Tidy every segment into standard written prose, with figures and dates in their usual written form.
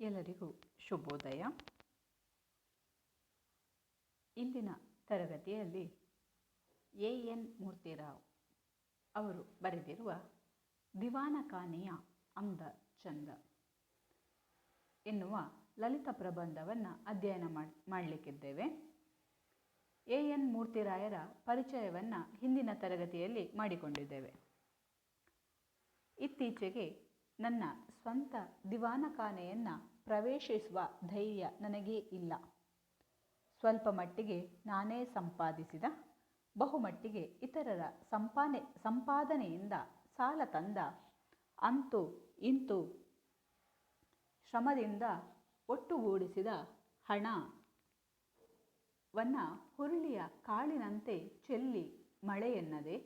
ಎಲ್ಲರಿಗೂ ಶುಭೋದಯ. ಇಂದಿನ ತರಗತಿಯಲ್ಲಿ ಎ.ಎನ್. ಮೂರ್ತಿರಾವ್ ಅವರು ಬರೆದಿರುವ ದಿವಾನಖಾನೆಯ ಅಂದ ಚಂದ ಎನ್ನುವ ಲಲಿತ ಪ್ರಬಂಧವನ್ನು ಅಧ್ಯಯನ ಮಾಡಲಿಕ್ಕಿದ್ದೇವೆ. ಎ.ಎನ್. ಮೂರ್ತಿರಾಯರ ಪರಿಚಯವನ್ನು ಹಿಂದಿನ ತರಗತಿಯಲ್ಲಿ ಮಾಡಿಕೊಂಡಿದ್ದೇವೆ. ಇತ್ತೀಚೆಗೆ ನನ್ನ ಸ್ವಂತ ದಿವಾನಖಾನೆಯನ್ನು ಪ್ರವೇಶಿಸುವ ಧೈರ್ಯ ನನಗೇ ಇಲ್ಲ. ಸ್ವಲ್ಪ ಮಟ್ಟಿಗೆ ನಾನೇ ಸಂಪಾದಿಸಿದ, ಬಹುಮಟ್ಟಿಗೆ ಇತರರ ಸಂಪಾದನೆಯಿಂದ ಸಾಲ ತಂದ, ಅಂತೂ ಇಂತೂ ಶ್ರಮದಿಂದ ಒಟ್ಟುಗೂಡಿಸಿದ ಹಣವನ್ನು ಹುರುಳಿಯ ಕಾಳಿನಂತೆ ಚೆಲ್ಲಿ ಮಳೆಯೆನ್ನದೆ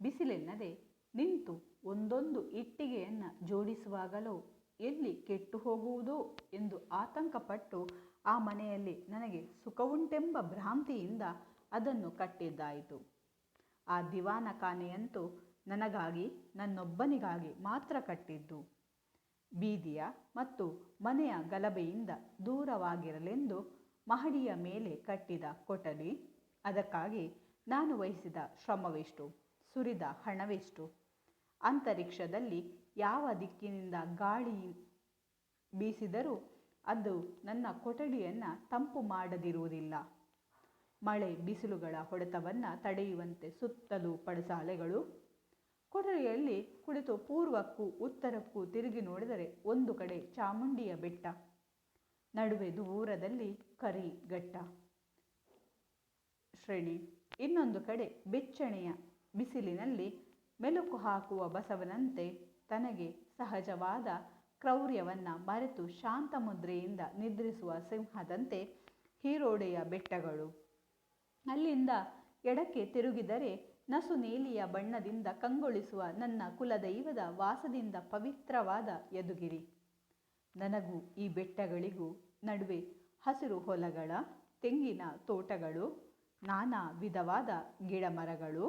ಬಿಸಿಲೆನ್ನದೆ ನಿಂತು ಒಂದೊಂದು ಇಟ್ಟಿಗೆಯನ್ನು ಜೋಡಿಸುವಾಗಲೋ ಎಲ್ಲಿ ಕೆಟ್ಟು ಹೋಗುವುದೋ ಎಂದು ಆತಂಕಪಟ್ಟು ಆ ಮನೆಯಲ್ಲಿ ನನಗೆ ಸುಖವುಂಟೆಂಬ ಭ್ರಾಂತಿಯಿಂದ ಅದನ್ನು ಕಟ್ಟಿದ್ದಾಯಿತು. ಆ ದಿವಾನಖಾನೆಯಂತೂ ನನಗಾಗಿ, ನನ್ನೊಬ್ಬನಿಗಾಗಿ ಮಾತ್ರ ಕಟ್ಟಿದ್ದು. ಬೀದಿಯ ಮತ್ತು ಮನೆಯ ಗಲಭೆಯಿಂದ ದೂರವಾಗಿರಲೆಂದು ಮಹಡಿಯ ಮೇಲೆ ಕಟ್ಟಿದ ಕೊಠಡಿ. ಅದಕ್ಕಾಗಿ ನಾನು ವಹಿಸಿದ ಶ್ರಮವೆಷ್ಟು, ಸುರಿದ ಹಣವೆಷ್ಟು. ಅಂತರಿಕ್ಷದಲ್ಲಿ ಯಾವ ದಿಕ್ಕಿನಿಂದ ಗಾಳಿ ಬೀಸಿದರೂ ಅದು ನನ್ನ ಕೊಠಡಿಯನ್ನು ತಂಪು ಮಾಡದಿರುವುದಿಲ್ಲ. ಮಳೆ ಬಿಸಿಲುಗಳ ಹೊಡೆತವನ್ನು ತಡೆಯುವಂತೆ ಸುತ್ತಲೂ ಪಡಸಾಲೆಗಳು. ಕೊಠಡಿಯಲ್ಲಿ ಕುಳಿತು ಪೂರ್ವಕ್ಕೂ ಉತ್ತರಕ್ಕೂ ತಿರುಗಿ ನೋಡಿದರೆ ಒಂದು ಕಡೆ ಚಾಮುಂಡಿಯ ಬೆಟ್ಟ, ನಡುವೆ ದೂರದಲ್ಲಿ ಕರಿಘಟ್ಟ ಶ್ರೇಣಿ, ಇನ್ನೊಂದು ಕಡೆ ಬೆಚ್ಚನೆಯ ಬಿಸಿಲಿನಲ್ಲಿ ಮೆಲುಕು ಹಾಕುವ ಬಸವನಂತೆ ತನಗೆ ಸಹಜವಾದ ಕ್ರೌರ್ಯವನ್ನು ಮರೆತು ಶಾಂತ ಮುದ್ರೆಯಿಂದ ನಿದ್ರಿಸುವ ಸಿಂಹದಂತೆ ಹೀರೋಡೆಯ ಬೆಟ್ಟಗಳು. ಅಲ್ಲಿಂದ ಎಡಕ್ಕೆ ತಿರುಗಿದರೆ ನಸು ನೀಲಿಯ ಬಣ್ಣದಿಂದ ಕಂಗೊಳಿಸುವ ನನ್ನ ಕುಲದೈವದ ವಾಸದಿಂದ ಪವಿತ್ರವಾದ ಯದುಗಿರಿ. ನನಗೂ ಈ ಬೆಟ್ಟಗಳಿಗೂ ನಡುವೆ ಹಸಿರು ಹೊಲಗಳ, ತೆಂಗಿನ ತೋಟಗಳು, ನಾನಾ ವಿಧವಾದ ಗಿಡಮರಗಳು,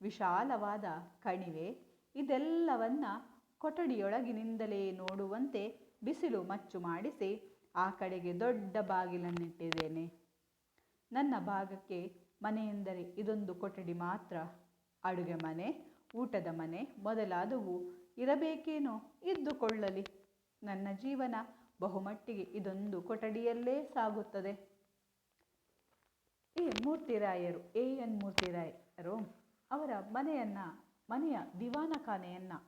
ವಿಶಾಲವಾದ ಕಣಿವೆ, ಇದೆಲ್ಲವನ್ನ ಕೊಠಡಿಯೊಳಗಿನಿಂದಲೇ ನೋಡುವಂತೆ ಬಿಸಿಲು ಮಚ್ಚು ಮಾಡಿಸಿ ಆ ಕಡೆಗೆ ದೊಡ್ಡ ಬಾಗಿಲನ್ನಿಟ್ಟಿದ್ದೇನೆ. ನನ್ನ ಭಾಗಕ್ಕೆ ಮನೆಯೆಂದರೆ ಇದೊಂದು ಕೊಠಡಿ ಮಾತ್ರ. ಅಡುಗೆ ಮನೆ, ಊಟದ ಮನೆ ಮೊದಲಾದವು ಇರಬೇಕೇನೋ, ಇದ್ದುಕೊಳ್ಳಲಿ. ನನ್ನ ಜೀವನ ಬಹುಮಟ್ಟಿಗೆ ಇದೊಂದು ಕೊಠಡಿಯಲ್ಲೇ ಸಾಗುತ್ತದೆ. ಎ.ಎನ್. ಮೂರ್ತಿರಾಯರು ಅವರ ಮನೆಯ ದಿವಾನಖಾನೆಯನ್ನು,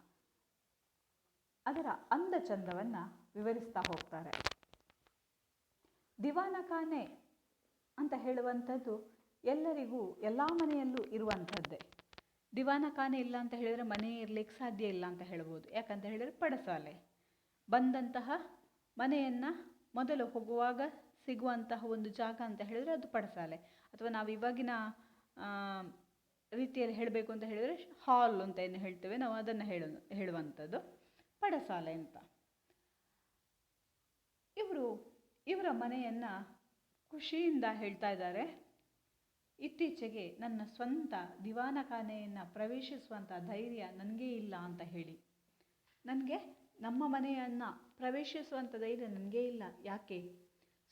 ಅದರ ಅಂದ ಚಂದವನ್ನು ವಿವರಿಸ್ತಾ ಹೋಗ್ತಾರೆ. ದಿವಾನಖಾನೆ ಅಂತ ಹೇಳುವಂಥದ್ದು ಎಲ್ಲರಿಗೂ, ಎಲ್ಲ ಮನೆಯಲ್ಲೂ ಇರುವಂಥದ್ದೇ. ದಿವಾನಖಾನೆ ಇಲ್ಲ ಅಂತ ಹೇಳಿದರೆ ಮನೆ ಇರಲಿಕ್ಕೆ ಸಾಧ್ಯ ಇಲ್ಲ ಅಂತ ಹೇಳ್ಬೋದು. ಯಾಕಂತ ಹೇಳಿದರೆ ಪಡಸಾಲೆ. ಬಂದಂತಹ ಮನೆಯನ್ನು ಮೊದಲು ಹೋಗುವಾಗ ಸಿಗುವಂತಹ ಒಂದು ಜಾಗ ಅಂತ ಹೇಳಿದರೆ ಅದು ಪಡಸಾಲೆ. ಅಥವಾ ನಾವು ಇವಾಗಿನ ರೀತಿಯಲ್ಲಿ ಹೇಳಬೇಕು ಅಂತ ಹೇಳಿದರೆ ಹಾಲ್ ಅಂತ ಏನು ಹೇಳ್ತೇವೆ ನಾವು, ಅದನ್ನು ಹೇಳುವಂಥದ್ದು ಪಡಸಾಲೆ ಅಂತ. ಇವರ ಮನೆಯನ್ನು ಖುಷಿಯಿಂದ ಹೇಳ್ತಾ ಇದ್ದಾರೆ. ಇತ್ತೀಚೆಗೆ ನನ್ನ ಸ್ವಂತ ದಿವಾನಖಾನೆಯನ್ನು ಪ್ರವೇಶಿಸುವಂಥ ಧೈರ್ಯ ನನಗೇ ಇಲ್ಲ ಅಂತ ಹೇಳಿ. ನನಗೆ ನಮ್ಮ ಮನೆಯನ್ನು ಪ್ರವೇಶಿಸುವಂಥ ಧೈರ್ಯ ನನಗೇ ಇಲ್ಲ. ಯಾಕೆ?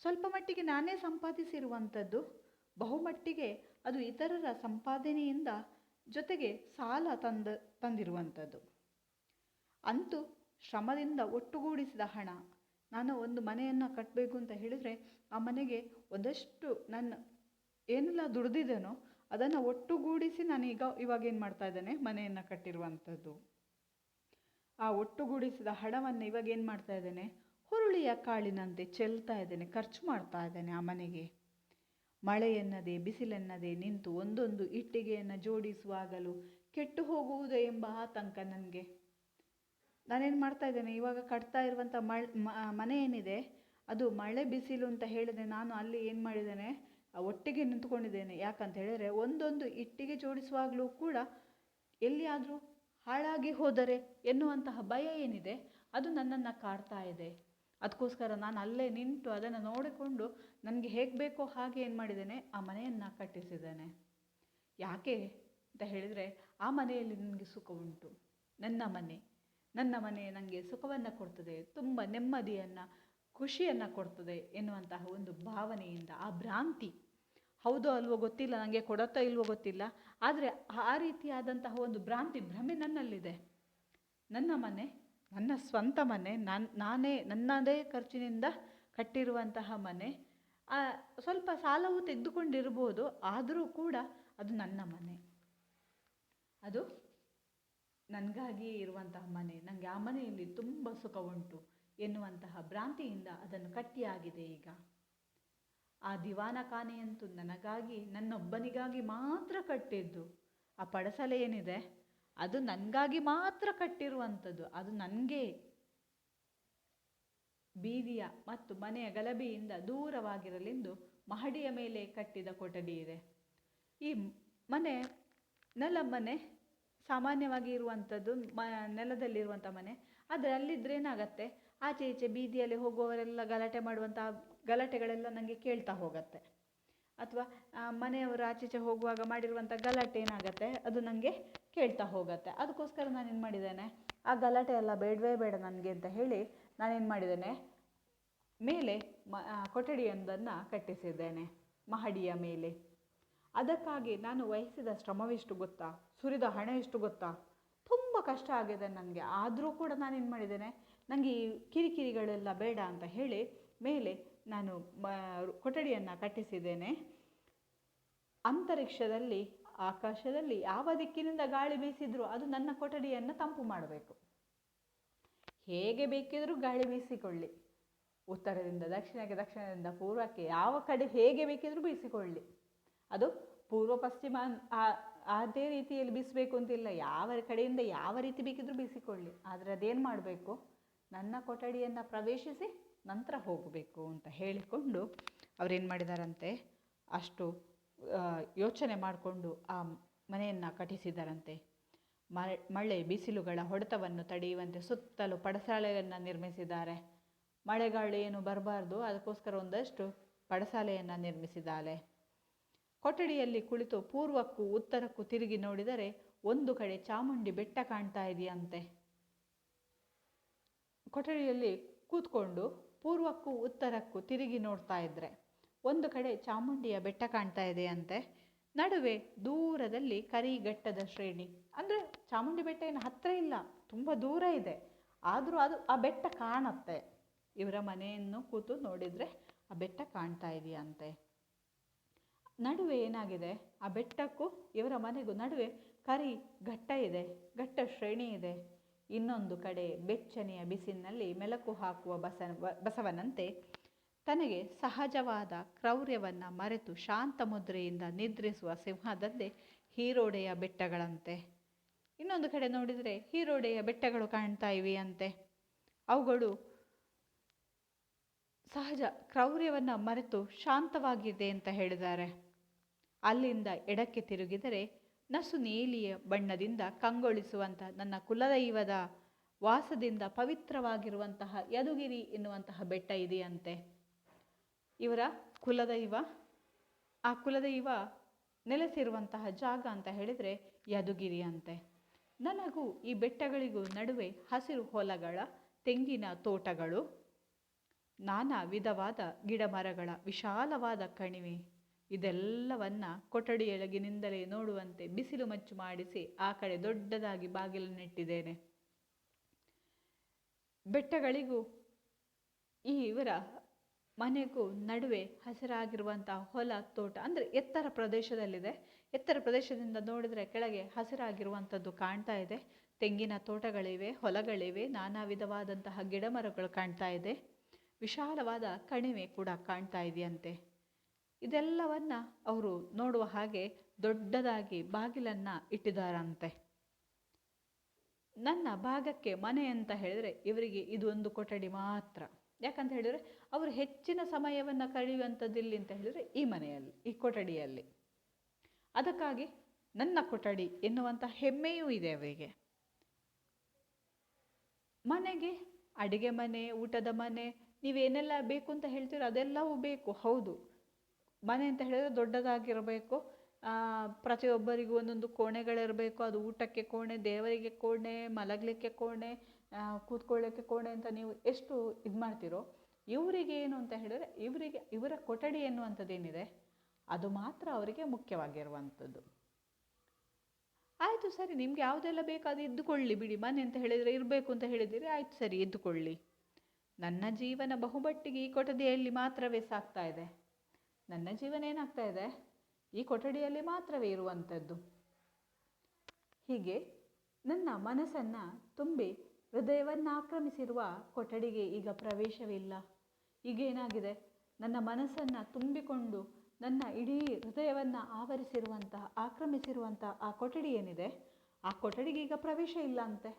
ಸ್ವಲ್ಪ ಮಟ್ಟಿಗೆ ನಾನೇ ಸಂಪಾದಿಸಿರುವಂಥದ್ದು, ಬಹುಮಟ್ಟಿಗೆ ಅದು ಇತರರ ಸಂಪಾದನೆಯಿಂದ ಜೊತೆಗೆ ಸಾಲ ತಂದಿರುವಂಥದ್ದು. ಅಂತೂ ಶ್ರಮದಿಂದ ಒಟ್ಟುಗೂಡಿಸಿದ ಹಣ. ನಾನು ಒಂದು ಮನೆಯನ್ನು ಕಟ್ಟಬೇಕು ಅಂತ ಹೇಳಿದರೆ ಆ ಮನೆಗೆ ಒಂದಷ್ಟು ನನ್ನ ಏನೆಲ್ಲ ದುಡಿದಿದ್ದೇನೋ ಅದನ್ನು ಒಟ್ಟುಗೂಡಿಸಿ ಇವಾಗ ಏನು ಮಾಡ್ತಾ ಇದ್ದೇನೆ, ಮನೆಯನ್ನು ಕಟ್ಟಿರುವಂಥದ್ದು. ಆ ಒಟ್ಟುಗೂಡಿಸಿದ ಹಣವನ್ನು ಇವಾಗ ಏನು ಮಾಡ್ತಾ ಇದ್ದೇನೆ, ಹುರುಳಿಯ ಕಾಳಿನಂತೆ ಚೆಲ್ತಾ ಇದ್ದೇನೆ, ಖರ್ಚು ಮಾಡ್ತಾ ಇದ್ದೇನೆ ಆ ಮನೆಗೆ. ಮಳೆ ಎನ್ನದೆ ಬಿಸಿಲೆನ್ನದೆ ನಿಂತು ಒಂದೊಂದು ಇಟ್ಟಿಗೆಯನ್ನು ಜೋಡಿಸುವಾಗಲೂ ಕೆಟ್ಟು ಹೋಗುವುದೇ ಎಂಬ ಆತಂಕ ನನಗೆ. ನಾನೇನು ಮಾಡ್ತಾ ಇದ್ದೇನೆ, ಇವಾಗ ಕಟ್ತಾ ಇರುವಂಥ ಮನೆ ಏನಿದೆ ಅದು ಮಳೆ ಬಿಸಿಲು ಅಂತ ಹೇಳಿದೆ, ನಾನು ಅಲ್ಲಿ ಏನು ಮಾಡಿದ್ದೇನೆ, ಒಟ್ಟಿಗೆ ನಿಂತುಕೊಂಡಿದ್ದೇನೆ. ಯಾಕಂತ ಹೇಳಿದರೆ ಒಂದೊಂದು ಇಟ್ಟಿಗೆ ಜೋಡಿಸುವಾಗಲೂ ಕೂಡ ಎಲ್ಲಿಯಾದರೂ ಹಾಳಾಗಿ ಹೋದರೆ ಎನ್ನುವಂತಹ ಭಯ ಏನಿದೆ ಅದು ನನ್ನನ್ನು ಕಾಡ್ತಾ ಇದೆ. ಅದಕ್ಕೋಸ್ಕರ ನಾನು ಅಲ್ಲೇ ನಿಂತು ಅದನ್ನು ನೋಡಿಕೊಂಡು ನನಗೆ ಹೇಗೆ ಬೇಕೋ ಹಾಗೆ ಏನು ಮಾಡಿದ್ದೇನೆ, ಆ ಮನೆಯನ್ನು ಕಟ್ಟಿಸಿದ್ದೇನೆ. ಯಾಕೆ ಅಂತ ಹೇಳಿದರೆ ಆ ಮನೆಯಲ್ಲಿ ನನಗೆ ಸುಖ ಉಂಟು. ನನ್ನ ಮನೆ ನನಗೆ ಸುಖವನ್ನು ಕೊಡ್ತದೆ, ತುಂಬ ನೆಮ್ಮದಿಯನ್ನು ಖುಷಿಯನ್ನು ಕೊಡ್ತದೆ ಎನ್ನುವಂತಹ ಒಂದು ಭಾವನೆಯಿಂದ ಆ ಭ್ರಾಂತಿ, ಹೌದೋ ಅಲ್ವೋ ಗೊತ್ತಿಲ್ಲ, ನನಗೆ ಕೊಡುತ್ತೋ ಇಲ್ವೋ ಗೊತ್ತಿಲ್ಲ, ಆದರೆ ಆ ರೀತಿಯಾದಂತಹ ಒಂದು ಭ್ರಮೆ ನನ್ನಲ್ಲಿದೆ. ನನ್ನ ಮನೆ, ನನ್ನ ಸ್ವಂತ ಮನೆ, ನಾನೇ ನನ್ನದೇ ಖರ್ಚಿನಿಂದ ಕಟ್ಟಿರುವಂತಹ ಮನೆ, ಸ್ವಲ್ಪ ಸಾಲವು ತೆಗೆದುಕೊಂಡಿರ್ಬೋದು, ಆದರೂ ಕೂಡ ಅದು ನನ್ನ ಮನೆ, ಅದು ನನಗಾಗಿಯೇ ಇರುವಂತಹ ಮನೆ, ನನಗೆ ಆ ಮನೆಯಲ್ಲಿ ತುಂಬ ಸುಖ ಉಂಟು ಎನ್ನುವಂತಹ ಭ್ರಾಂತಿಯಿಂದ ಅದನ್ನು ಕಟ್ಟಿಯಾಗಿದೆ. ಈಗ ಆ ದಿವಾನ ಖಾನೆಯಂತೂ ನನಗಾಗಿ, ನನ್ನೊಬ್ಬನಿಗಾಗಿ ಮಾತ್ರ ಕಟ್ಟಿದ್ದು. ಆ ಪಡಸಲೆ ಏನಿದೆ ಅದು ನನಗಾಗಿ ಮಾತ್ರ ಕಟ್ಟಿರುವಂಥದ್ದು. ಅದು ನನಗೆ ಬೀದಿಯ ಮತ್ತು ಮನೆಯ ಗಲಭೆಯಿಂದ ದೂರವಾಗಿರಲೆಂದು ಮಹಡಿಯ ಮೇಲೆ ಕಟ್ಟಿದ ಕೊಠಡಿ ಇದೆ. ಈ ಮನೆ ಮನೆ ಸಾಮಾನ್ಯವಾಗಿ ಇರುವಂಥದ್ದು, ನೆಲದಲ್ಲಿರುವಂಥ ಮನೆ. ಆದರೆ ಅಲ್ಲಿದ್ದರೆ ಏನಾಗತ್ತೆ, ಆಚೆ ಈಚೆ ಬೀದಿಯಲ್ಲಿ ಹೋಗುವವರೆಲ್ಲ ಗಲಾಟೆ ಮಾಡುವಂತಹ ಗಲಾಟೆಗಳೆಲ್ಲ ನನಗೆ ಕೇಳ್ತಾ ಹೋಗುತ್ತೆ. ಅಥವಾ ಮನೆಯವರು ಆಚೀಚೆ ಹೋಗುವಾಗ ಮಾಡಿರುವಂಥ ಗಲಾಟೆ ಏನಾಗುತ್ತೆ, ಅದು ನನಗೆ ಕೇಳ್ತಾ ಹೋಗುತ್ತೆ. ಅದಕ್ಕೋಸ್ಕರ ನಾನೇನು ಮಾಡಿದ್ದೇನೆ, ಆ ಗಲಾಟೆ ಎಲ್ಲ ಬೇಡವೇ ಬೇಡ ನನಗೆ ಅಂತ ಹೇಳಿ ನಾನೇನು ಮಾಡಿದ್ದೇನೆ, ಮೇಲೆ ಕೊಠಡಿಯೊಂದನ್ನು ಕಟ್ಟಿಸಿದ್ದೇನೆ ಮಹಡಿಯ ಮೇಲೆ. ಅದಕ್ಕಾಗಿ ನಾನು ವಹಿಸಿದ ಶ್ರಮವೆಷ್ಟು ಗೊತ್ತಾ, ಸುರಿದ ಹಣ ಎಷ್ಟು ಗೊತ್ತಾ, ತುಂಬ ಕಷ್ಟ ಆಗಿದೆ ನನಗೆ. ಆದರೂ ಕೂಡ ನಾನೇನು ಮಾಡಿದ್ದೇನೆ, ನನಗೆ ಈ ಕಿರಿಕಿರಿಗಳೆಲ್ಲ ಬೇಡ ಅಂತ ಹೇಳಿ ಮೇಲೆ ನಾನು ಕೊಠಡಿಯನ್ನು ಕಟ್ಟಿಸಿದ್ದೇನೆ. ಅಂತರಿಕ್ಷದಲ್ಲಿ, ಆಕಾಶದಲ್ಲಿ ಯಾವ ದಿಕ್ಕಿನಿಂದ ಗಾಳಿ ಬೀಸಿದರೂ ಅದು ನನ್ನ ಕೊಠಡಿಯನ್ನು ತಂಪು ಮಾಡಬೇಕು. ಹೇಗೆ ಬೇಕಿದ್ರೂ ಗಾಳಿ ಬೀಸಿಕೊಳ್ಳಿ, ಉತ್ತರದಿಂದ ದಕ್ಷಿಣಕ್ಕೆ, ದಕ್ಷಿಣದಿಂದ ಪೂರ್ವಕ್ಕೆ, ಯಾವ ಕಡೆ ಹೇಗೆ ಬೇಕಿದ್ರೂ ಬೀಸಿಕೊಳ್ಳಿ. ಅದು ಪೂರ್ವ ಪಶ್ಚಿಮ ಅದೇ ರೀತಿಯಲ್ಲಿ ಬೀಸಬೇಕು ಅಂತಿಲ್ಲ, ಯಾವ ಕಡೆಯಿಂದ ಯಾವ ರೀತಿ ಬೇಕಿದ್ರೂ ಬೀಸಿಕೊಳ್ಳಿ. ಆದರೆ ಅದೇನು ಮಾಡಬೇಕು, ನನ್ನ ಕೊಠಡಿಯನ್ನು ಪ್ರವೇಶಿಸಿ ನಂತರ ಹೋಗಬೇಕು ಅಂತ ಹೇಳಿಕೊಂಡು ಅವರೇನು ಮಾಡಿದಾರಂತೆ, ಅಷ್ಟು ಯೋಚನೆ ಮಾಡಿಕೊಂಡು ಆ ಮನೆಯನ್ನು ಕಟ್ಟಿಸಿದಾರಂತೆ. ಮಳೆ ಬಿಸಿಲುಗಳ ಹೊಡೆತವನ್ನು ತಡೆಯುವಂತೆ ಸುತ್ತಲೂ ಪಡಸಾಲೆಯನ್ನು ನಿರ್ಮಿಸಿದ್ದಾರೆ. ಮಳೆಗಾಳು ಏನು ಬರಬಾರ್ದು, ಅದಕ್ಕೋಸ್ಕರ ಒಂದಷ್ಟು ಪಡಸಾಲೆಯನ್ನು ನಿರ್ಮಿಸಿದ್ದಾರೆ. ಕೊಠಡಿಯಲ್ಲಿ ಕುಳಿತು ಪೂರ್ವಕ್ಕೂ ಉತ್ತರಕ್ಕೂ ತಿರುಗಿ ನೋಡಿದರೆ ಒಂದು ಕಡೆ ಚಾಮುಂಡಿ ಬೆಟ್ಟ ಕಾಣ್ತಾ ಇದೆಯಂತೆ. ಕೊಠಡಿಯಲ್ಲಿ ಕೂತ್ಕೊಂಡು ಪೂರ್ವಕ್ಕೂ ಉತ್ತರಕ್ಕೂ ತಿರುಗಿ ನೋಡ್ತಾ ಇದ್ರೆ ಒಂದು ಕಡೆ ಚಾಮುಂಡಿಯ ಬೆಟ್ಟ ಕಾಣ್ತಾ ಇದೆಯಂತೆ. ನಡುವೆ ದೂರದಲ್ಲಿ ಕರಿಘಟ್ಟದ ಶ್ರೇಣಿ, ಅಂದರೆ ಚಾಮುಂಡಿ ಬೆಟ್ಟ ಏನು ಹತ್ತಿರ ಇಲ್ಲ, ತುಂಬ ದೂರ ಇದೆ, ಆದರೂ ಆ ಬೆಟ್ಟ ಕಾಣತ್ತೆ. ಇವರ ಮನೆಯನ್ನು ಕೂತು ನೋಡಿದರೆ ಆ ಬೆಟ್ಟ ಕಾಣ್ತಾ ಇದೆಯಂತೆ. ನಡುವೆ ಏನಾಗಿದೆ, ಆ ಬೆಟ್ಟಕ್ಕೂ ಇವರ ಮನೆಗೂ ನಡುವೆ ಕರಿ ಘಟ್ಟ ಇದೆ, ಘಟ್ಟ ಶ್ರೇಣಿ ಇದೆ. ಇನ್ನೊಂದು ಕಡೆ ಬೆಚ್ಚನೆಯ ಬಿಸಿಲಿನಲ್ಲಿ ಮೆಲುಕು ಹಾಕುವ ಬಸವನಂತೆ ತನಗೆ ಸಹಜವಾದ ಕ್ರೌರ್ಯವನ್ನು ಮರೆತು ಶಾಂತ ಮುದ್ರೆಯಿಂದ ನಿದ್ರಿಸುವ ಸಿಂಹದಂತೆ ಹೀರೋಡೆಯ ಬೆಟ್ಟಗಳಂತೆ. ಇನ್ನೊಂದು ಕಡೆ ನೋಡಿದರೆ ಹೀರೋಡೆಯ ಬೆಟ್ಟಗಳು ಕಾಣ್ತಾ ಇವೆಯಂತೆ. ಅವುಗಳು ಸಹಜ ಕ್ರೌರ್ಯವನ್ನು ಮರೆತು ಶಾಂತವಾಗಿದೆ ಅಂತ ಹೇಳಿದ್ದಾರೆ. ಅಲ್ಲಿಂದ ಎಡಕ್ಕೆ ತಿರುಗಿದರೆ ನಸು ನೀಲಿಯ ಬಣ್ಣದಿಂದ ಕಂಗೊಳಿಸುವಂಥ ನನ್ನ ಕುಲದೈವದ ವಾಸದಿಂದ ಪವಿತ್ರವಾಗಿರುವಂತಹ ಯದುಗಿರಿ ಎನ್ನುವಂತಹ ಬೆಟ್ಟ ಇದೆಯಂತೆ. ಇವರ ಕುಲದೈವ, ಆ ಕುಲದೈವ ನೆಲೆಸಿರುವಂತಹ ಜಾಗ ಅಂತ ಹೇಳಿದರೆ ಯದುಗಿರಿ ಅಂತೆ. ನನಗೂ ಈ ಬೆಟ್ಟಗಳಿಗೂ ನಡುವೆ ಹಸಿರು ಹೊಲಗಳ, ತೆಂಗಿನ ತೋಟಗಳು, ನಾನಾ ವಿಧವಾದ ಗಿಡ ಮರಗಳ ವಿಶಾಲವಾದ ಕಣಿವೆ, ಇದೆಲ್ಲವನ್ನ ಕೊಠಡಿಯೊಳಗಿನಿಂದಲೇ ನೋಡುವಂತೆ ಬಿಸಿಲು ಮಚ್ಚು ಮಾಡಿಸಿ ಆ ಕಡೆ ದೊಡ್ಡದಾಗಿ ಬಾಗಿಲನ್ನಿಟ್ಟಿದ್ದೇನೆ. ಬೆಟ್ಟಗಳಿಗೂ ಈ ಇವರ ಮನೆಗೂ ನಡುವೆ ಹಸಿರಾಗಿರುವಂತಹ ಹೊಲ, ತೋಟ, ಅಂದರೆ ಎತ್ತರ ಪ್ರದೇಶದಲ್ಲಿದೆ. ಎತ್ತರ ಪ್ರದೇಶದಿಂದ ನೋಡಿದರೆ ಕೆಳಗೆ ಹಸಿರಾಗಿರುವಂಥದ್ದು ಕಾಣ್ತಾ ಇದೆ. ತೆಂಗಿನ ತೋಟಗಳಿವೆ, ಹೊಲಗಳಿವೆ, ನಾನಾ ವಿಧವಾದಂತಹ ಗಿಡ ಮರಗಳು ಕಾಣ್ತಾ ಇದೆ. ವಿಶಾಲವಾದ ಕಣಿವೆ ಕೂಡ ಕಾಣ್ತಾ ಇದೆಯಂತೆ. ಇದೆಲ್ಲವನ್ನ ಅವರು ನೋಡುವ ಹಾಗೆ ದೊಡ್ಡದಾಗಿ ಬಾಗಿಲನ್ನು ಇಟ್ಟಿದ್ದಾರಂತೆ. ನನ್ನ ಭಾಗಕ್ಕೆ ಮನೆ ಅಂತ ಹೇಳಿದರೆ ಇವರಿಗೆ ಇದು ಒಂದು ಕೊಠಡಿ ಮಾತ್ರ. ಯಾಕಂತ ಹೇಳಿದರೆ ಅವರು ಹೆಚ್ಚಿನ ಸಮಯವನ್ನು ಕಳೆಯುವಂಥದ್ದಿಲ್ಲಿ ಅಂತ ಹೇಳಿದರೆ ಈ ಮನೆಯಲ್ಲಿ, ಈ ಕೊಠಡಿಯಲ್ಲಿ. ಅದಕ್ಕಾಗಿ ನನ್ನ ಕೊಠಡಿ ಎನ್ನುವಂಥ ಹೆಮ್ಮೆಯೂ ಇದೆ ಅವರಿಗೆ. ಮನೆಗೆ ಅಡಿಗೆ ಮನೆ, ಊಟದ ಮನೆ, ನೀವೇನೆಲ್ಲ ಬೇಕು ಅಂತ ಹೇಳ್ತೀರೋ ಅದೆಲ್ಲವೂ ಬೇಕು, ಹೌದು. ಮನೆ ಅಂತ ಹೇಳಿದರೆ ದೊಡ್ಡದಾಗಿರಬೇಕು, ಪ್ರತಿಯೊಬ್ಬರಿಗೂ ಒಂದೊಂದು ಕೋಣೆಗಳಿರಬೇಕು. ಅದು ಊಟಕ್ಕೆ ಕೋಣೆ, ದೇವರಿಗೆ ಕೋಣೆ, ಮಲಗಲಿಕ್ಕೆ ಕೋಣೆ, ಕೂತ್ಕೊಳ್ಳೋಕ್ಕೆ ಕೋಣೆ ಅಂತ ನೀವು ಎಷ್ಟು ಇದು ಮಾಡ್ತೀರೋ ಇವರಿಗೆ ಏನು ಅಂತ ಹೇಳಿದರೆ ಇವರ ಕೊಠಡಿ ಎನ್ನುವಂಥದ್ದೇನಿದೆ ಅದು ಮಾತ್ರ ಅವರಿಗೆ ಮುಖ್ಯವಾಗಿರುವಂಥದ್ದು. ಆಯಿತು ಸರಿ, ನಿಮ್ಗೆ ಯಾವುದೆಲ್ಲ ಬೇಕು ಅದು ಇದ್ದುಕೊಳ್ಳಿ ಬಿಡಿ, ಮನೆ ಅಂತ ಹೇಳಿದರೆ ಇರಬೇಕು ಅಂತ ಹೇಳಿದ್ದೀರಿ, ಆಯಿತು ಸರಿ ಇದ್ದುಕೊಳ್ಳಿ. ನನ್ನ ಜೀವನ ಬಹುಮಟ್ಟಿಗೆ ಈ ಕೊಠಡಿಯಲ್ಲಿ ಮಾತ್ರವೇ ಸಾಗ್ತಾ ಇದೆ. ನನ್ನ ಜೀವನ ಏನಾಗ್ತಾ ಇದೆ, ಈ ಕೊಠಡಿಯಲ್ಲಿ ಮಾತ್ರವೇ ಇರುವಂಥದ್ದು. ಹೀಗೆ ನನ್ನ ಮನಸ್ಸನ್ನು ತುಂಬಿ ಹೃದಯವನ್ನು ಆಕ್ರಮಿಸಿರುವ ಕೊಠಡಿಗೆ ಈಗ ಪ್ರವೇಶವಿಲ್ಲ. ಈಗ ಏನಾಗಿದೆ, ನನ್ನ ಮನಸ್ಸನ್ನು ತುಂಬಿಕೊಂಡು ನನ್ನ ಇಡೀ ಹೃದಯವನ್ನು ಆಕ್ರಮಿಸಿರುವಂತಹ ಆ ಕೊಠಡಿ ಏನಿದೆ, ಆ ಕೊಠಡಿಗೆ ಈಗ ಪ್ರವೇಶ ಇಲ್ಲ ಅಂತೆ.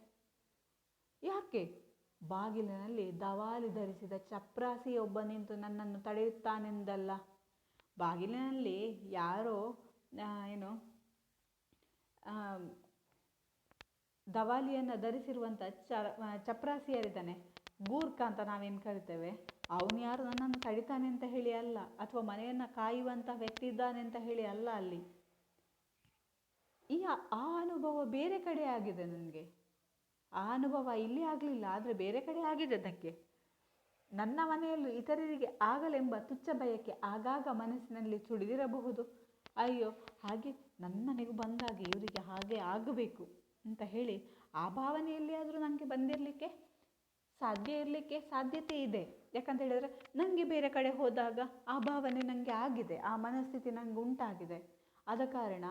ಯಾಕೆ? ಬಾಗಿಲಿನಲ್ಲಿ ದವಾಲಿ ಧರಿಸಿದ ಚಪ್ರಾಸಿಯೊಬ್ಬ ನಿಂತು ನನ್ನನ್ನು ತಡೆಯುತ್ತಾನೆಂದಲ್ಲ. ಬಾಗಿಲಿನಲ್ಲಿ ಯಾರೋ ದವಾಲಿಯನ್ನು ಧರಿಸಿರುವಂಥ ಚಪ್ರಾಸಿಯರಿದ್ದಾನೆ, ಗೂರ್ಖ ಅಂತ ನಾವೇನು ಕರಿತೇವೆ, ಅವನು ಯಾರು ನನ್ನನ್ನು ತಡಿತಾನೆ ಅಂತ ಹೇಳಿ ಅಲ್ಲ, ಅಥವಾ ಮನೆಯನ್ನು ಕಾಯುವಂಥ ವ್ಯಕ್ತಿ ಇದ್ದಾನೆ ಅಂತ ಹೇಳಿ ಅಲ್ಲ. ಅಲ್ಲಿ ಆ ಅನುಭವ ಬೇರೆ ಕಡೆ ಆಗಿದೆ ನನಗೆ. ಆ ಅನುಭವ ಇಲ್ಲಿ ಆಗಲಿಲ್ಲ, ಆದರೆ ಬೇರೆ ಕಡೆ ಆಗಿದೆ. ಅದಕ್ಕೆ ನನ್ನ ಮನೆಯಲ್ಲೂ ಇತರರಿಗೆ ಆಗಲೆಂಬ ತುಚ್ಛ ಬಯಕೆ ಆಗಾಗ ಮನಸ್ಸಿನಲ್ಲಿ ಸುಳಿದಿರಬಹುದು. ಅಯ್ಯೋ, ಹಾಗೆ ನನ್ನನಿಗೂ ಬಂದಾಗ ಇವರಿಗೆ ಹಾಗೆ ಆಗಬೇಕು ಅಂತ ಹೇಳಿ ಆ ಭಾವನೆಯಲ್ಲಿ ಆದರೂ ನನಗೆ ಬಂದಿರಲಿಕ್ಕೆ ಸಾಧ್ಯತೆ ಇದೆ. ಯಾಕಂತ ಹೇಳಿದರೆ ನನಗೆ ಬೇರೆ ಕಡೆ ಹೋದಾಗ ಆ ಭಾವನೆ ನನಗೆ ಆಗಿದೆ, ಆ ಮನಸ್ಥಿತಿ ನನಗೆ ಉಂಟಾಗಿದೆ. ಆದ ಕಾರಣ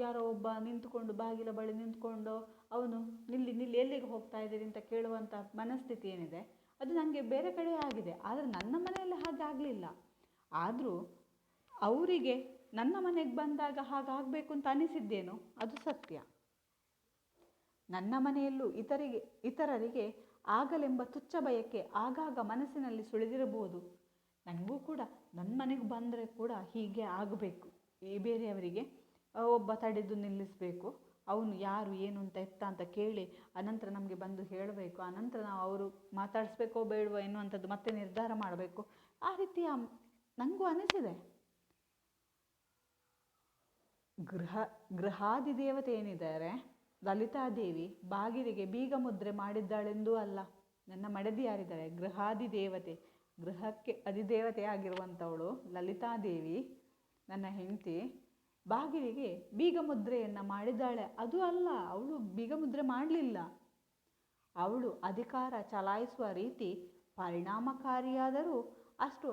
ಯಾರೋ ಒಬ್ಬ ನಿಂತುಕೊಂಡು ಬಾಗಿಲ ಬಳಿ ನಿಂತ್ಕೊಂಡು ಅವನು ನಿಲ್ಲಿ ಎಲ್ಲಿಗೆ ಹೋಗ್ತಾ ಇದ್ದೀರಿ ಅಂತ ಕೇಳುವಂಥ ಮನಸ್ಥಿತಿ ಏನಿದೆ ಅದು ನನಗೆ ಬೇರೆ ಕಡೆ ಆಗಿದೆ. ಆದರೆ ನನ್ನ ಮನೆಯಲ್ಲಿ ಹಾಗೆ ಆಗಲಿಲ್ಲ. ಆದರೂ ಅವರಿಗೆ ನನ್ನ ಮನೆಗೆ ಬಂದಾಗ ಹಾಗಾಗಬೇಕು ಅಂತ ಅನಿಸಿದ್ದೇನೋ ಅದು ಸತ್ಯ. ನನ್ನ ಮನೆಯಲ್ಲೂ ಇತರರಿಗೆ ಆಗಲೆಂಬ ತುಚ್ಛ ಬಯಕೆ ಆಗಾಗ ಮನಸ್ಸಿನಲ್ಲಿ ಸುಳಿದಿರಬಹುದು. ನನಗೂ ಕೂಡ ನನ್ನ ಮನೆಗೆ ಬಂದರೆ ಕೂಡ ಹೀಗೆ ಆಗಬೇಕು, ಈ ಬೇರೆಯವರಿಗೆ ಒಬ್ಬ ತಡೆದು ನಿಲ್ಲಿಸಬೇಕು, ಅವನು ಯಾರು ಏನು ಅಂತ ಅಂತ ಕೇಳಿ ಅನಂತರ ನಮಗೆ ಬಂದು ಹೇಳಬೇಕು, ಅನಂತರ ನಾವು ಅವರು ಮಾತಾಡಿಸ್ಬೇಕೋ ಬೇಡವೋ ಎನ್ನುವಂಥದ್ದು ಮತ್ತೆ ನಿರ್ಧಾರ ಮಾಡಬೇಕು. ಆ ರೀತಿಯ ನನಗೂ ಅನಿಸಿದೆ. ಗೃಹಾದಿದೇವತೆ ಏನಿದ್ದಾರೆ ಲಲಿತಾದೇವಿ ಬಾಗಿಲಿಗೆ ಬೀಗ ಮುದ್ರೆ ಮಾಡಿದ್ದಾಳೆಂದೂ ಅಲ್ಲ. ನನ್ನ ಮಡದಿ ಯಾರಿದ್ದಾರೆ, ಗೃಹಾದಿದೇವತೆ, ಗೃಹಕ್ಕೆ ಅಧಿದೇವತೆ ಆಗಿರುವಂಥವಳು ಲಲಿತಾದೇವಿ, ನನ್ನ ಹೆಂಡತಿ, ಬಾಗಿಲಿಗೆ ಬೀಗ ಮುದ್ರೆಯನ್ನು ಮಾಡಿದ್ದಾಳೆ ಅದು ಅಲ್ಲ. ಅವಳು ಬೀಗ ಮುದ್ರೆ ಮಾಡಲಿಲ್ಲ. ಅವಳು ಅಧಿಕಾರ ಚಲಾಯಿಸುವ ರೀತಿ ಪರಿಣಾಮಕಾರಿಯಾದರೂ ಅಷ್ಟು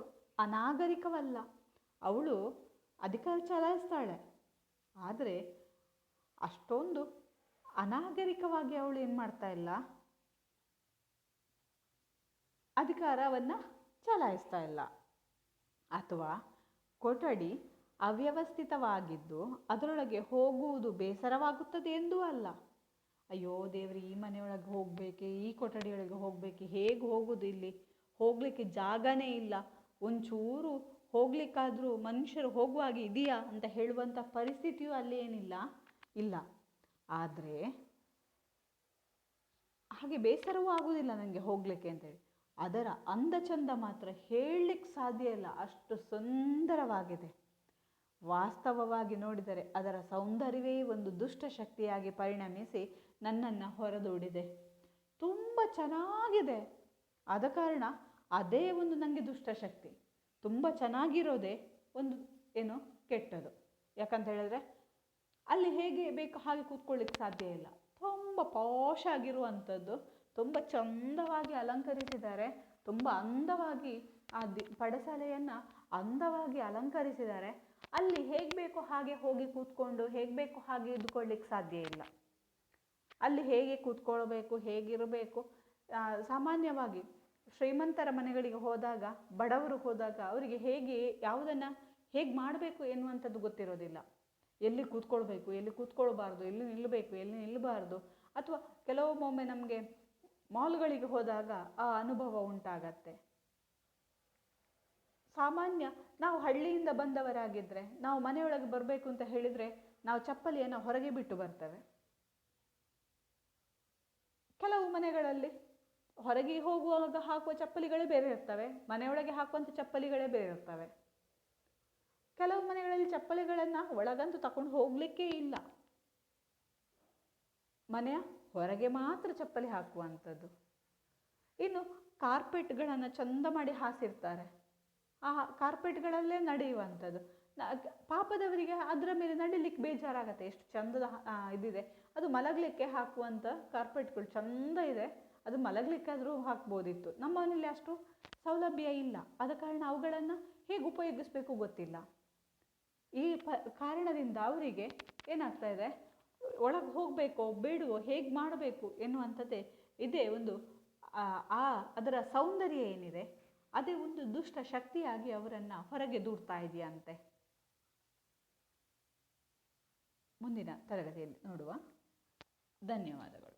ಅನಾಗರಿಕವಲ್ಲ. ಅವಳು ಅಧಿಕಾರ ಚಲಾಯಿಸ್ತಾಳೆ, ಆದರೆ ಅಷ್ಟೊಂದು ಅನಾಗರಿಕವಾಗಿ ಅವಳು ಏನು ಮಾಡ್ತಾ ಇಲ್ಲ, ಅಧಿಕಾರವನ್ನು ಚಲಾಯಿಸ್ತಾ ಇಲ್ಲ. ಅಥವಾ ಕೊಠಡಿ ಅವ್ಯವಸ್ಥಿತವಾಗಿದ್ದು ಅದರೊಳಗೆ ಹೋಗುವುದು ಬೇಸರವಾಗುತ್ತದೆ ಎಂದೂ ಅಲ್ಲ. ಅಯ್ಯೋ ದೇವ್ರಿ, ಈ ಮನೆಯೊಳಗೆ ಹೋಗಬೇಕೆ, ಈ ಕೊಠಡಿಯೊಳಗೆ ಹೋಗಬೇಕೆ, ಹೇಗೆ ಹೋಗೋದು, ಇಲ್ಲಿ ಹೋಗಲಿಕ್ಕೆ ಜಾಗನೇ ಇಲ್ಲ, ಒಂಚೂರು ಹೋಗ್ಲಿಕ್ಕಾದರೂ ಮನುಷ್ಯರು ಹೋಗುವಾಗ ಇದೆಯಾ ಅಂತ ಹೇಳುವಂಥ ಪರಿಸ್ಥಿತಿಯೂ ಅಲ್ಲಿ ಏನಿಲ್ಲ, ಇಲ್ಲ. ಆದರೆ ಹಾಗೆ ಬೇಸರವೂ ಆಗುವುದಿಲ್ಲ ನನಗೆ ಹೋಗಲಿಕ್ಕೆ ಅಂತೇಳಿ. ಅದರ ಅಂದ ಚಂದ ಮಾತ್ರ ಹೇಳಲಿಕ್ಕೆ ಸಾಧ್ಯ ಇಲ್ಲ, ಅಷ್ಟು ಸುಂದರವಾಗಿದೆ. ವಾಸ್ತವವಾಗಿ ನೋಡಿದರೆ ಅದರ ಸೌಂದರ್ಯವೇ ಒಂದು ದುಷ್ಟ ಶಕ್ತಿಯಾಗಿ ಪರಿಣಮಿಸಿ ನನ್ನನ್ನು ಹೊರದೂಡಿದೆ. ತುಂಬ ಚೆನ್ನಾಗಿದೆ. ಆದ ಕಾರಣ ಅದೇ ಒಂದು ನನಗೆ ದುಷ್ಟಶಕ್ತಿ. ತುಂಬ ಚೆನ್ನಾಗಿರೋದೇ ಒಂದು ಏನು ಕೆಟ್ಟದು. ಯಾಕಂತ ಹೇಳಿದ್ರೆ ಅಲ್ಲಿ ಹೇಗೆ ಬೇಕು ಹಾಗೆ ಕೂತ್ಕೊಳ್ಳಿಕ್ಕೆ ಸಾಧ್ಯ ಇಲ್ಲ. ತುಂಬ ಪಾಶ್ ಆಗಿರುವಂಥದ್ದು, ತುಂಬ ಚಂದವಾಗಿ ಅಲಂಕರಿಸಿದ್ದಾರೆ, ತುಂಬ ಅಂದವಾಗಿ ಆ ಪಡಸಾಲೆಯನ್ನು ಅಂದವಾಗಿ ಅಲಂಕರಿಸಿದ್ದಾರೆ. ಅಲ್ಲಿ ಹೇಗೆ ಬೇಕೋ ಹಾಗೆ ಹೋಗಿ ಕೂತ್ಕೊಂಡು ಹೇಗೆ ಬೇಕೋ ಹಾಗೆ ಇದ್ದುಕೊಳ್ಳಿಕ್ಕೆ ಸಾಧ್ಯ ಇಲ್ಲ. ಅಲ್ಲಿ ಹೇಗೆ ಕೂತ್ಕೊಳ್ಬೇಕು, ಹೇಗಿರಬೇಕು. ಸಾಮಾನ್ಯವಾಗಿ ಶ್ರೀಮಂತರ ಮನೆಗಳಿಗೆ ಹೋದಾಗ, ಬಡವರು ಹೋದಾಗ ಅವರಿಗೆ ಹೇಗೆ ಯಾವುದನ್ನು ಹೇಗೆ ಮಾಡಬೇಕು ಎನ್ನುವಂಥದ್ದು ಗೊತ್ತಿರೋದಿಲ್ಲ. ಎಲ್ಲಿ ಕೂತ್ಕೊಳ್ಬೇಕು, ಎಲ್ಲಿ ಕೂತ್ಕೊಳ್ಬಾರ್ದು, ಎಲ್ಲಿ ನಿಲ್ಲಬೇಕು, ಎಲ್ಲಿ ನಿಲ್ಲಬಾರ್ದು. ಅಥವಾ ಕೆಲವೊಮ್ಮೆ ನಮಗೆ ಮಾಲ್ಗಳಿಗೆ ಹೋದಾಗ ಆ ಅನುಭವ ಉಂಟಾಗತ್ತೆ. ಸಾಮಾನ್ಯ ನಾವು ಹಳ್ಳಿಯಿಂದ ಬಂದವರಾಗಿದ್ದರೆ ನಾವು ಮನೆಯೊಳಗೆ ಬರಬೇಕು ಅಂತ ಹೇಳಿದರೆ ನಾವು ಚಪ್ಪಲಿಯನ್ನು ಹೊರಗೆ ಬಿಟ್ಟು ಬರ್ತೇವೆ. ಕೆಲವು ಮನೆಗಳಲ್ಲಿ ಹೊರಗೆ ಹೋಗುವಾಗ ಹಾಕುವ ಚಪ್ಪಲಿಗಳೇ ಬೇರೆ ಇರ್ತವೆ, ಮನೆಯೊಳಗೆ ಹಾಕುವಂಥ ಚಪ್ಪಲಿಗಳೇ ಬೇರೆ ಇರ್ತವೆ. ಕೆಲವು ಮನೆಗಳಲ್ಲಿ ಚಪ್ಪಲಿಗಳನ್ನು ಒಳಗಂತೂ ತಗೊಂಡು ಹೋಗಲಿಕ್ಕೇ ಇಲ್ಲ, ಮನೆಯ ಹೊರಗೆ ಮಾತ್ರ ಚಪ್ಪಲಿ ಹಾಕುವಂಥದ್ದು. ಇನ್ನು ಕಾರ್ಪೆಟ್ಗಳನ್ನು ಚಂದ ಮಾಡಿ ಹಾಸಿರ್ತಾರೆ. ಆ ಕಾರ್ಪೆಟ್ಗಳಲ್ಲೇ ನಡೆಯುವಂಥದ್ದು. ಪಾಪದವರಿಗೆ ಅದರ ಮೇಲೆ ನಡಿಲಿಕ್ಕೆ ಬೇಜಾರಾಗತ್ತೆ. ಎಷ್ಟು ಚಂದದ ಇದಿದೆ. ಅದು ಮಲಗಲಿಕ್ಕೆ ಹಾಕುವಂಥ ಕಾರ್ಪೆಟ್ಗಳು ಚಂದ ಇದೆ. ಅದು ಮಲಗಲಿಕ್ಕಾದರೂ ಹಾಕ್ಬೋದಿತ್ತು. ನಮ್ಮ ಮನೇಲಿ ಅಷ್ಟು ಸೌಲಭ್ಯ ಇಲ್ಲ. ಆದ ಕಾರಣ ಅವುಗಳನ್ನು ಹೇಗೆ ಉಪಯೋಗಿಸಬೇಕು ಗೊತ್ತಿಲ್ಲ. ಈ ಕಾರಣದಿಂದ ಅವರಿಗೆ ಏನಾಗ್ತಾ ಇದೆ, ಒಳಗೆ ಹೋಗಬೇಕೋ ಬೇಡವೋ, ಹೇಗೆ ಮಾಡಬೇಕು ಎನ್ನುವಂಥದ್ದೇ ಇದೇ ಒಂದು ಅದರ ಸೌಂದರ್ಯ ಏನಿದೆ ಅದೇ ಒಂದು ದುಷ್ಟ ಶಕ್ತಿಯಾಗಿ ಅವರನ್ನು ಹೊರಗೆ ದೂಡ್ತಾ ಇದೆಯಂತೆ. ಮುಂದಿನ ತರಗತಿಯಲ್ಲಿ ನೋಡುವ. ಧನ್ಯವಾದಗಳು.